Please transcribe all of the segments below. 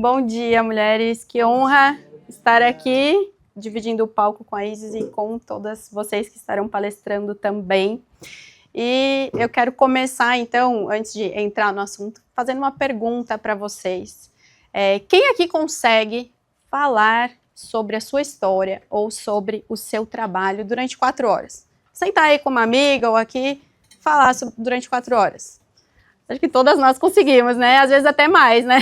Bom dia, mulheres. Que honra estar aqui, dividindo o palco com a Isis e com todas vocês que estarão palestrando também. E eu quero começar, então, antes de entrar no assunto, fazendo uma pergunta para vocês. Quem aqui consegue falar sobre a sua história ou sobre o seu trabalho durante 4 horas? Sentar aí com uma amiga ou aqui, falar durante 4 horas. Acho que todas nós conseguimos, né? Às vezes até mais, né?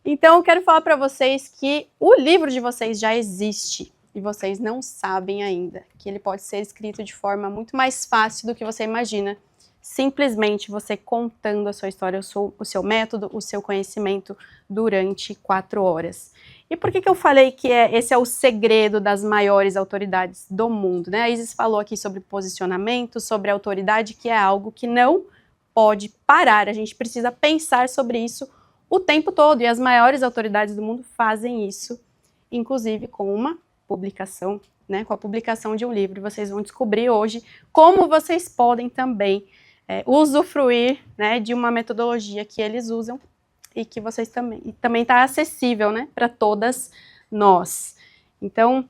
Então, eu quero falar para vocês que o livro de vocês já existe e vocês não sabem ainda que ele pode ser escrito de forma muito mais fácil do que você imagina. Simplesmente você contando a sua história, o seu método, o seu conhecimento durante 4 horas. E por que eu falei que esse é o segredo das maiores autoridades do mundo, né? A Isis falou aqui sobre posicionamento, sobre autoridade, que é algo que não pode parar. A gente precisa pensar sobre isso o tempo todo, e as maiores autoridades do mundo fazem isso, inclusive com uma publicação, né, com a publicação de um livro. Vocês vão descobrir hoje como vocês podem também usufruir, né, de uma metodologia que eles usam e que vocês também está acessível, né, para todas nós. Então,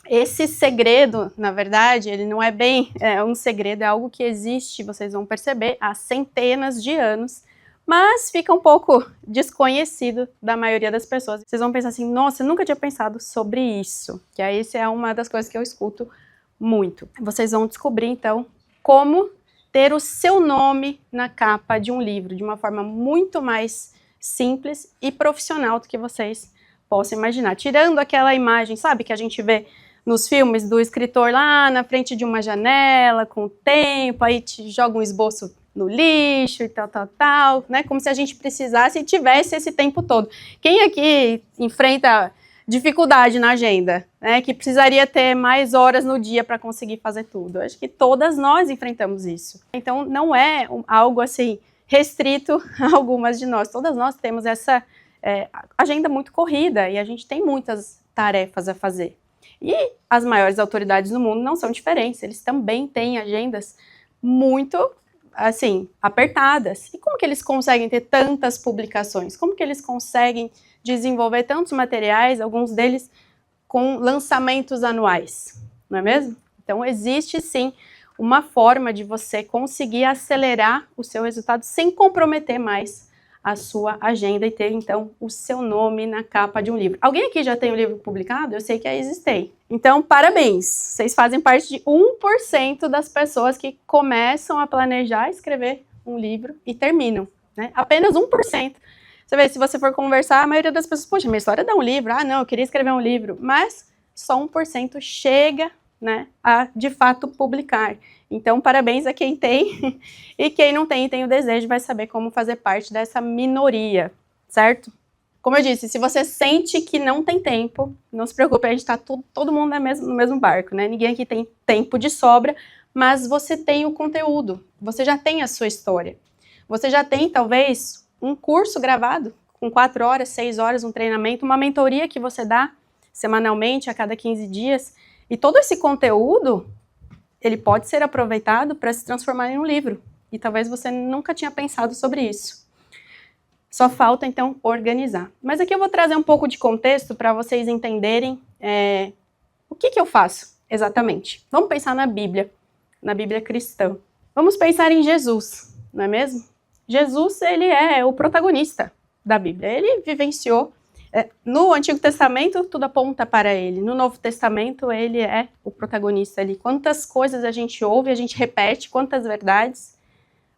esse segredo, na verdade, ele não é bem um segredo, é algo que existe, vocês vão perceber, há centenas de anos, mas fica um pouco desconhecido da maioria das pessoas. Vocês vão pensar assim, nossa, eu nunca tinha pensado sobre isso, que aí essa é uma das coisas que eu escuto muito. Vocês vão descobrir, então, como ter o seu nome na capa de um livro, de uma forma muito mais simples e profissional do que vocês possam imaginar. Tirando aquela imagem, sabe, que a gente vê nos filmes do escritor lá na frente de uma janela, com o tempo, aí te joga um esboço no lixo e tal, né? Como se a gente precisasse e tivesse esse tempo todo. Quem aqui enfrenta dificuldade na agenda, né? Que precisaria ter mais horas no dia para conseguir fazer tudo? Acho que todas nós enfrentamos isso. Então, não é algo assim restrito a algumas de nós. Todas nós temos essa agenda muito corrida e a gente tem muitas tarefas a fazer. E as maiores autoridades do mundo não são diferentes. Eles também têm agendas muito assim, apertadas. E como que eles conseguem ter tantas publicações? Como que eles conseguem desenvolver tantos materiais, alguns deles com lançamentos anuais, não é mesmo? Então, existe sim uma forma de você conseguir acelerar o seu resultado sem comprometer mais a sua agenda e ter, então, o seu nome na capa de um livro. Alguém aqui já tem um livro publicado? Eu sei que a Isis tem. Então, parabéns! Vocês fazem parte de 1% das pessoas que começam a planejar escrever um livro e terminam, né? Apenas 1%. Você vê, se você for conversar, a maioria das pessoas, poxa, minha história dá um livro. Ah, não, eu queria escrever um livro. Mas só 1% chega, né, a, de fato, publicar. Então, parabéns a quem tem, e quem não tem e tem o desejo vai saber como fazer parte dessa minoria, certo? Como eu disse, se você sente que não tem tempo, não se preocupe, a gente está todo mundo no mesmo barco, né? Ninguém aqui tem tempo de sobra, mas você tem o conteúdo, você já tem a sua história. Você já tem, talvez, um curso gravado, com 4 horas, 6 horas, um treinamento, uma mentoria que você dá semanalmente, a cada 15 dias, e todo esse conteúdo, ele pode ser aproveitado para se transformar em um livro. E talvez você nunca tinha pensado sobre isso. Só falta, então, organizar. Mas aqui eu vou trazer um pouco de contexto para vocês entenderem o que eu faço exatamente. Vamos pensar na Bíblia cristã. Vamos pensar em Jesus, não é mesmo? Jesus, ele é o protagonista da Bíblia. Ele vivenciou. No Antigo Testamento, tudo aponta para ele. No Novo Testamento, ele é o protagonista ali. Quantas coisas a gente ouve, a gente repete, quantas verdades.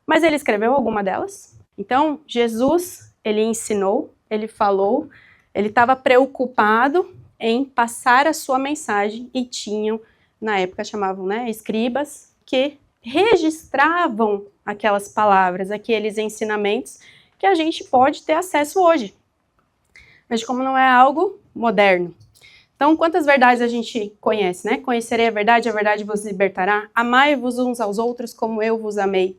Mas ele escreveu alguma delas? Então, Jesus, ele ensinou, ele falou, ele estava preocupado em passar a sua mensagem e tinham, na época chamavam, né, escribas, que registravam aquelas palavras, aqueles ensinamentos que a gente pode ter acesso hoje. Mas como não é algo moderno. Então, quantas verdades a gente conhece, né? Conhecerei a verdade vos libertará. Amai-vos uns aos outros como eu vos amei.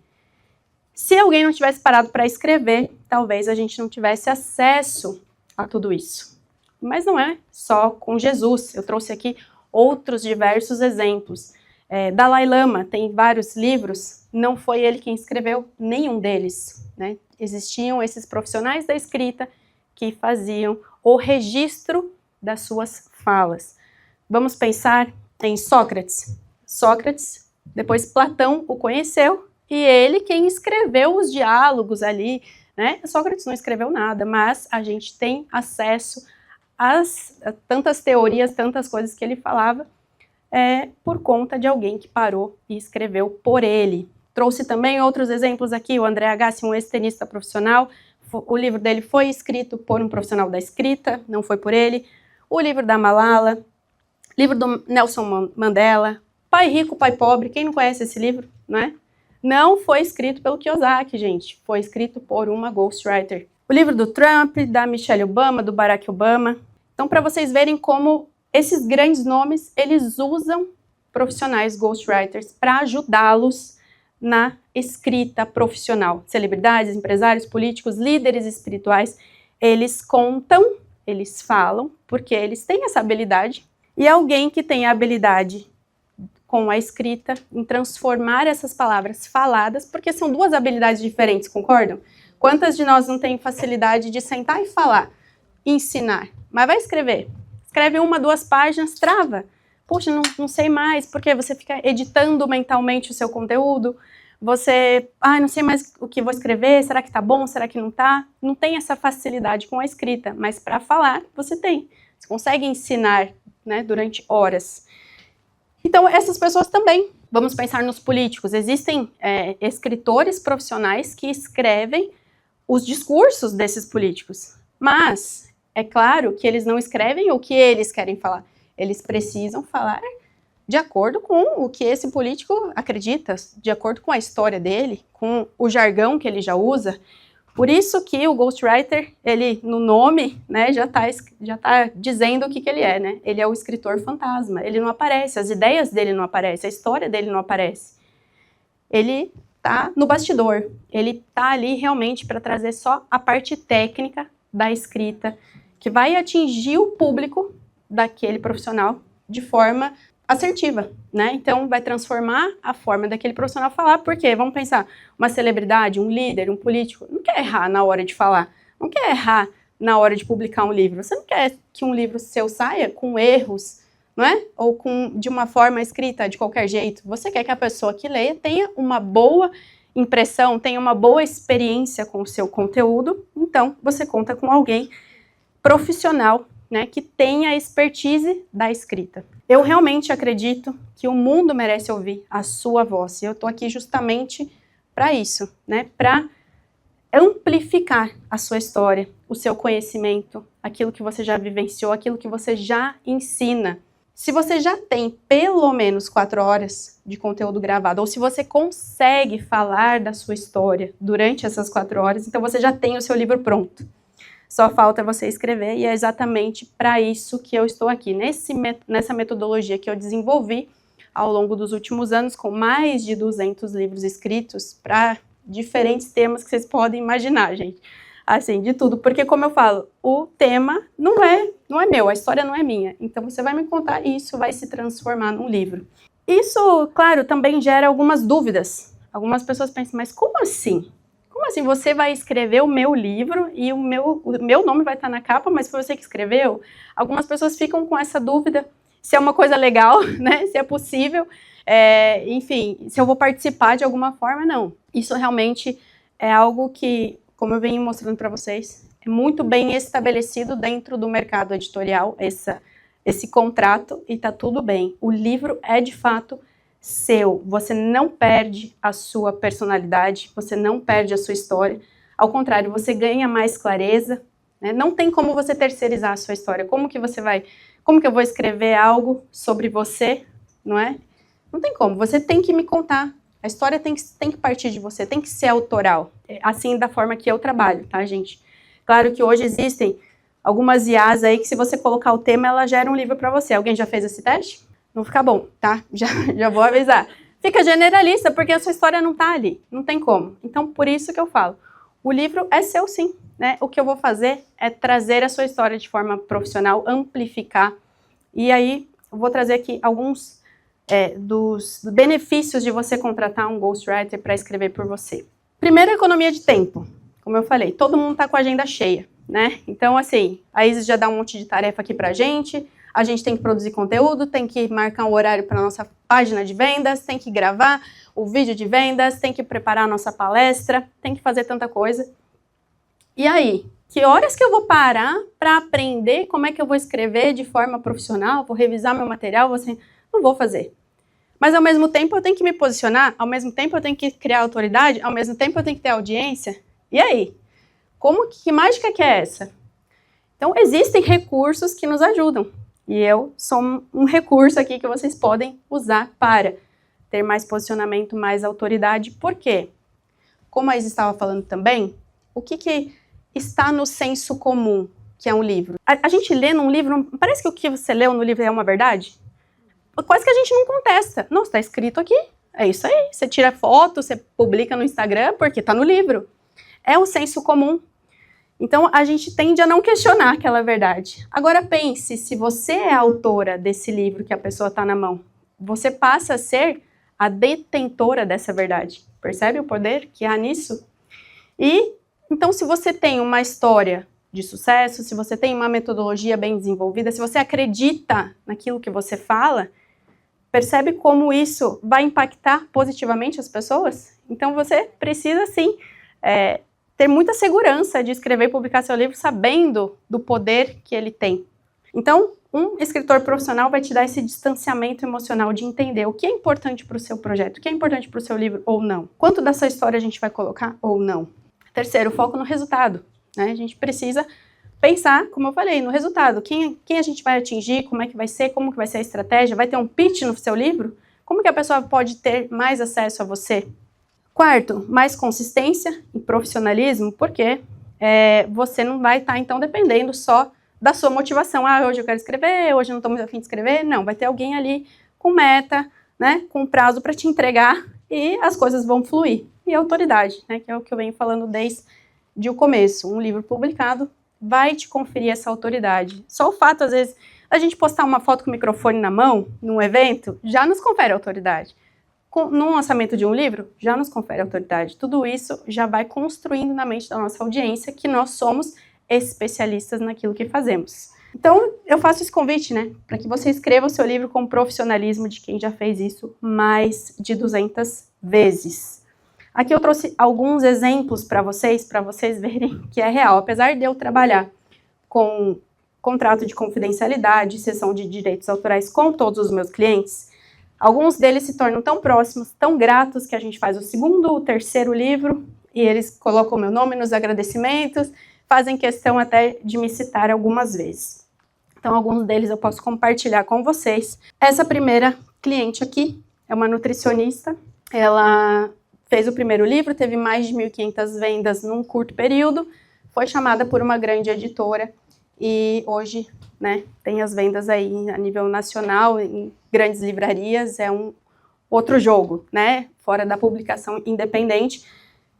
Se alguém não tivesse parado para escrever, talvez a gente não tivesse acesso a tudo isso. Mas não é só com Jesus. Eu trouxe aqui outros diversos exemplos. Dalai Lama tem vários livros, não foi ele quem escreveu nenhum deles, né? Existiam esses profissionais da escrita que faziam o registro das suas falas. Vamos pensar em Sócrates. Sócrates, depois Platão o conheceu, e ele quem escreveu os diálogos ali, né? Sócrates não escreveu nada, mas a gente tem acesso a tantas teorias, tantas coisas que ele falava, por conta de alguém que parou e escreveu por ele. Trouxe também outros exemplos aqui, o André Agassi, um ex-tenista profissional, o livro dele foi escrito por um profissional da escrita, não foi por ele. O livro da Malala, livro do Nelson Mandela, Pai Rico, Pai Pobre, quem não conhece esse livro, né? Não foi escrito pelo Kiyosaki, gente, foi escrito por uma ghostwriter. O livro do Trump, da Michelle Obama, do Barack Obama. Então, para vocês verem como esses grandes nomes, eles usam profissionais ghostwriters para ajudá-los na escrita profissional. Celebridades, empresários, políticos, líderes espirituais, eles contam, eles falam, porque eles têm essa habilidade. E alguém que tem a habilidade com a escrita, em transformar essas palavras faladas, porque são duas habilidades diferentes, concordam? Quantas de nós não tem facilidade de sentar e falar, ensinar, mas vai escrever? Escreve 1, 2 páginas, trava. Poxa, não sei mais, porque você fica editando mentalmente o seu conteúdo, você, não sei mais o que vou escrever, será que tá bom, será que não tá? Não tem essa facilidade com a escrita, mas para falar, você tem. Você consegue ensinar, né, durante horas. Então, essas pessoas também, vamos pensar nos políticos, existem escritores profissionais que escrevem os discursos desses políticos, mas é claro que eles não escrevem o que eles querem falar, eles precisam falar de acordo com o que esse político acredita, de acordo com a história dele, com o jargão que ele já usa. Por isso que o ghostwriter, ele no nome, né, já tá dizendo o que ele é, né? Ele é o escritor fantasma, ele não aparece, as ideias dele não aparecem, a história dele não aparece. Ele tá no bastidor, ele tá ali realmente para trazer só a parte técnica da escrita, que vai atingir o público daquele profissional de forma assertiva, né? Então, vai transformar a forma daquele profissional falar, porque, vamos pensar, uma celebridade, um líder, um político, não quer errar na hora de falar, não quer errar na hora de publicar um livro. Você não quer que um livro seu saia com erros, não é? Ou de uma forma escrita de qualquer jeito. Você quer que a pessoa que leia tenha uma boa impressão, tenha uma boa experiência com o seu conteúdo, então você conta com alguém profissional, né, que tenha a expertise da escrita. Eu realmente acredito que o mundo merece ouvir a sua voz, e eu estou aqui justamente para isso, né, para amplificar a sua história, o seu conhecimento, aquilo que você já vivenciou, aquilo que você já ensina. Se você já tem pelo menos 4 horas de conteúdo gravado, ou se você consegue falar da sua história durante essas 4 horas, então você já tem o seu livro pronto. Só falta você escrever, e é exatamente para isso que eu estou aqui, nessa metodologia que eu desenvolvi ao longo dos últimos anos, com mais de 200 livros escritos para diferentes temas que vocês podem imaginar, gente. Assim, de tudo, porque como eu falo, o tema não é meu, a história não é minha. Então você vai me contar e isso vai se transformar num livro. Isso, claro, também gera algumas dúvidas. Algumas pessoas pensam, mas como assim? Como assim você vai escrever o meu livro e o meu nome vai estar na capa, mas foi você que escreveu? Algumas pessoas ficam com essa dúvida, se é uma coisa legal, né? Se é possível, enfim, se eu vou participar de alguma forma, não. Isso realmente é algo que, como eu venho mostrando para vocês, é muito bem estabelecido dentro do mercado editorial, esse contrato, e tá tudo bem. O livro é, de fato, seu, você não perde a sua personalidade, você não perde a sua história, ao contrário, você ganha mais clareza, né? Não tem como você terceirizar a sua história, como que eu vou escrever algo sobre você, não é? Não tem como, você tem que me contar, a história tem que partir de você, tem que ser autoral, assim da forma que eu trabalho, tá, gente? Claro que hoje existem algumas IAs aí que se você colocar o tema, ela gera um livro para você. Alguém já fez esse teste? Não fica bom, tá? Já vou avisar. Fica generalista, porque a sua história não tá ali, não tem como. Então, por isso que eu falo, o livro é seu sim, né? O que eu vou fazer é trazer a sua história de forma profissional, amplificar, e aí eu vou trazer aqui alguns dos benefícios de você contratar um ghostwriter para escrever por você. Primeiro, economia de tempo. Como eu falei, todo mundo tá com a agenda cheia. né? Então, assim, a Isis já dá um monte de tarefa aqui pra gente, a gente tem que produzir conteúdo, tem que marcar um horário para nossa página de vendas, tem que gravar o vídeo de vendas, tem que preparar a nossa palestra, tem que fazer tanta coisa. E aí, que horas que eu vou parar para aprender como é que eu vou escrever de forma profissional, vou revisar meu material, não vou fazer. Mas ao mesmo tempo eu tenho que me posicionar, ao mesmo tempo eu tenho que criar autoridade, ao mesmo tempo eu tenho que ter audiência. E aí? Que mágica que é essa? Então existem recursos que nos ajudam. E eu sou um recurso aqui que vocês podem usar para ter mais posicionamento, mais autoridade. Por quê? Como a Isis estava falando também, o que está no senso comum, que é um livro? A gente lê num livro, parece que o que você leu no livro é uma verdade? Quase que a gente não contesta. Nossa, está escrito aqui, é isso aí. Você tira foto, você publica no Instagram, porque está no livro. É o senso comum. Então, a gente tende a não questionar aquela verdade. Agora pense, se você é a autora desse livro que a pessoa está na mão, você passa a ser a detentora dessa verdade. Percebe o poder que há nisso? E, então, se você tem uma história de sucesso, se você tem uma metodologia bem desenvolvida, se você acredita naquilo que você fala, percebe como isso vai impactar positivamente as pessoas? Então, você precisa, sim, ter muita segurança de escrever e publicar seu livro sabendo do poder que ele tem. Então, um escritor profissional vai te dar esse distanciamento emocional de entender o que é importante para o seu projeto, o que é importante para o seu livro ou não. Quanto dessa história a gente vai colocar ou não. Terceiro, foco no resultado, né? A gente precisa pensar, como eu falei, no resultado. Quem a gente vai atingir, como é que vai ser, como que vai ser a estratégia, vai ter um pitch no seu livro? Como que a pessoa pode ter mais acesso a você? Quarto, mais consistência e profissionalismo, porque você não vai estar, então, dependendo só da sua motivação. Ah, hoje eu quero escrever, hoje eu não estou muito afim de escrever. Não, vai ter alguém ali com meta, né, com prazo para te entregar e as coisas vão fluir. E autoridade, né, que é o que eu venho falando desde o começo. Um livro publicado vai te conferir essa autoridade. Só o fato, às vezes, a gente postar uma foto com o microfone na mão, num evento, já nos confere autoridade. No lançamento de um livro, já nos confere autoridade. Tudo isso já vai construindo na mente da nossa audiência que nós somos especialistas naquilo que fazemos. Então, eu faço esse convite, né, para que você escreva o seu livro com profissionalismo de quem já fez isso mais de 200 vezes. Aqui eu trouxe alguns exemplos para vocês verem que é real. Apesar de eu trabalhar com contrato de confidencialidade, cessão de direitos autorais com todos os meus clientes, alguns deles se tornam tão próximos, tão gratos, que a gente faz o segundo, o terceiro livro, e eles colocam o meu nome nos agradecimentos, fazem questão até de me citar algumas vezes. Então, alguns deles eu posso compartilhar com vocês. Essa primeira cliente aqui é uma nutricionista. Ela fez o primeiro livro, teve mais de 1.500 vendas num curto período, foi chamada por uma grande editora e hoje, né, tem as vendas aí a nível nacional, em grandes livrarias, é um outro jogo, né, fora da publicação independente.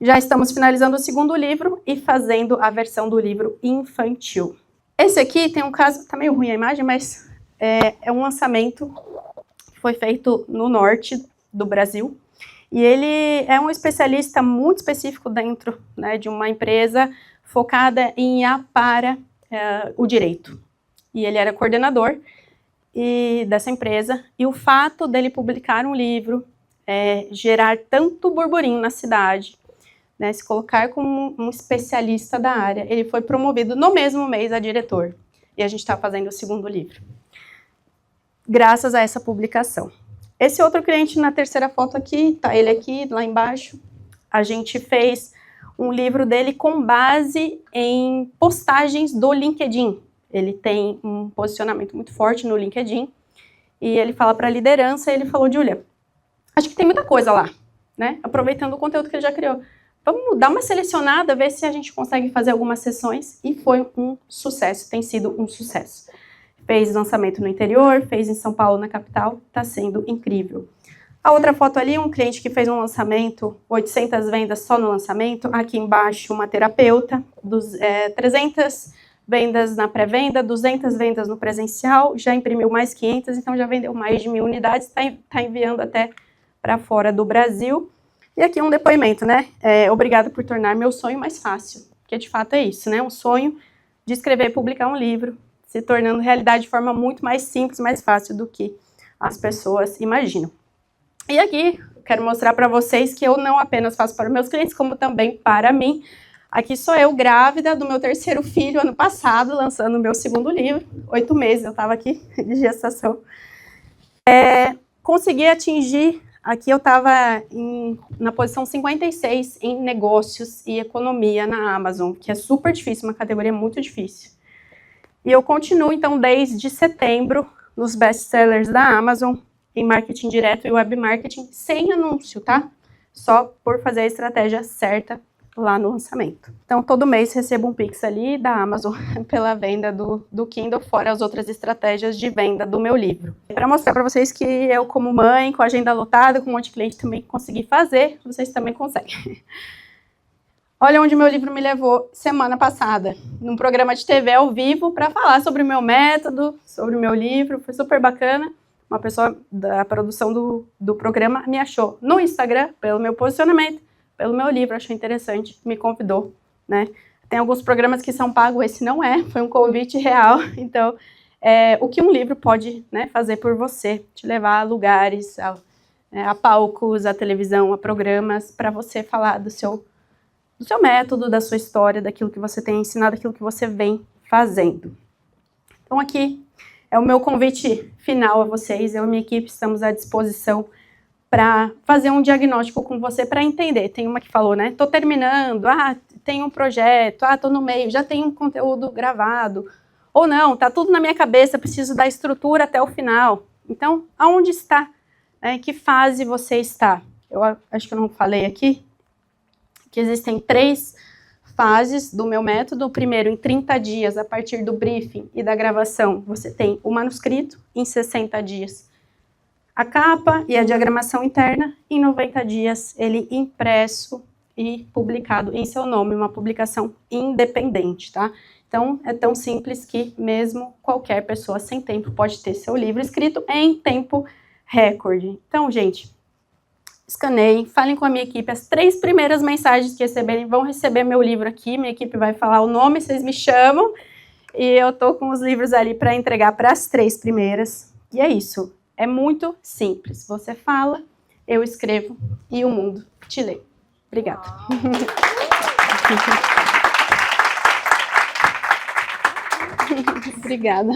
Já estamos finalizando o segundo livro e fazendo a versão do livro infantil. Esse aqui tem um caso, tá meio ruim a imagem, mas é um lançamento que foi feito no norte do Brasil. E ele é um especialista muito específico dentro, né, de uma empresa focada em IA para o direito. E ele era coordenador dessa empresa. E o fato dele publicar um livro, gerar tanto burburinho na cidade, né, se colocar como um especialista da área, ele foi promovido no mesmo mês a diretor. E a gente está fazendo o segundo livro. Graças a essa publicação. Esse outro cliente na terceira foto aqui, tá ele aqui, lá embaixo. A gente fez um livro dele com base em postagens do LinkedIn. Ele tem um posicionamento muito forte no LinkedIn. E ele fala para a liderança, ele falou, Júlia, acho que tem muita coisa lá, né? Aproveitando o conteúdo que ele já criou. Vamos dar uma selecionada, ver se a gente consegue fazer algumas sessões. E foi um sucesso, tem sido um sucesso. Fez lançamento no interior, fez em São Paulo, na capital, está sendo incrível. A outra foto ali, um cliente que fez um lançamento, 800 vendas só no lançamento. Aqui embaixo, uma terapeuta, 300 vendas na pré-venda, 200 vendas no presencial, já imprimiu mais 500, então já vendeu mais de 1.000 unidades, está enviando até para fora do Brasil. E aqui um depoimento, né? Obrigada por tornar meu sonho mais fácil, porque de fato é isso, né? Um sonho de escrever e publicar um livro, se tornando realidade de forma muito mais simples, mais fácil do que as pessoas imaginam. E aqui, quero mostrar para vocês que eu não apenas faço para meus clientes, como também para mim. Aqui sou eu, grávida do meu terceiro filho, ano passado, lançando o meu segundo livro. 8 meses eu estava aqui de gestação. Consegui atingir, aqui eu estava na posição 56 em negócios e economia na Amazon, que é super difícil, uma categoria muito difícil. E eu continuo, então, desde setembro, nos best-sellers da Amazon, em marketing direto e web marketing, sem anúncio, tá? Só por fazer a estratégia certa lá no lançamento. Então, todo mês recebo um Pix ali da Amazon pela venda do Kindle, fora as outras estratégias de venda do meu livro. Para mostrar para vocês que eu, como mãe, com a agenda lotada, com um monte de cliente também consegui fazer, vocês também conseguem. Olha onde meu livro me levou semana passada, num programa de TV ao vivo, para falar sobre o meu método, sobre o meu livro, foi super bacana. Uma pessoa da produção do programa me achou no Instagram, pelo meu posicionamento, pelo meu livro, achou interessante, me convidou, né? Tem alguns programas que são pagos, esse não é, foi um convite real. Então, o que um livro pode, né, fazer por você, te levar a lugares, a palcos, a televisão, a programas, para você falar do seu método, da sua história, daquilo que você tem ensinado, daquilo que você vem fazendo. Então, aqui é o meu convite final a vocês. Eu e minha equipe estamos à disposição para fazer um diagnóstico com você, para entender. Tem uma que falou, né? Estou terminando, tem um projeto, estou no meio, já tenho um conteúdo gravado. Ou não, está tudo na minha cabeça, preciso da estrutura até o final. Então, aonde está? Em que fase você está? Eu acho que eu não falei aqui que existem 3 fases do meu método. O primeiro, em 30 dias, a partir do briefing e da gravação, você tem o manuscrito. Em 60 dias, a capa e a diagramação interna. Em 90 dias, ele impresso e publicado em seu nome, uma publicação independente, tá? Então, é tão simples que mesmo qualquer pessoa sem tempo pode ter seu livro escrito em tempo recorde. Então, gente, escaneiem, falem com a minha equipe. As 3 primeiras mensagens que receberem vão receber meu livro aqui. Minha equipe vai falar o nome, vocês me chamam. E eu tô com os livros ali para entregar para as 3 primeiras. E é isso. É muito simples. Você fala, eu escrevo e o mundo te lê. Obrigada. Obrigada.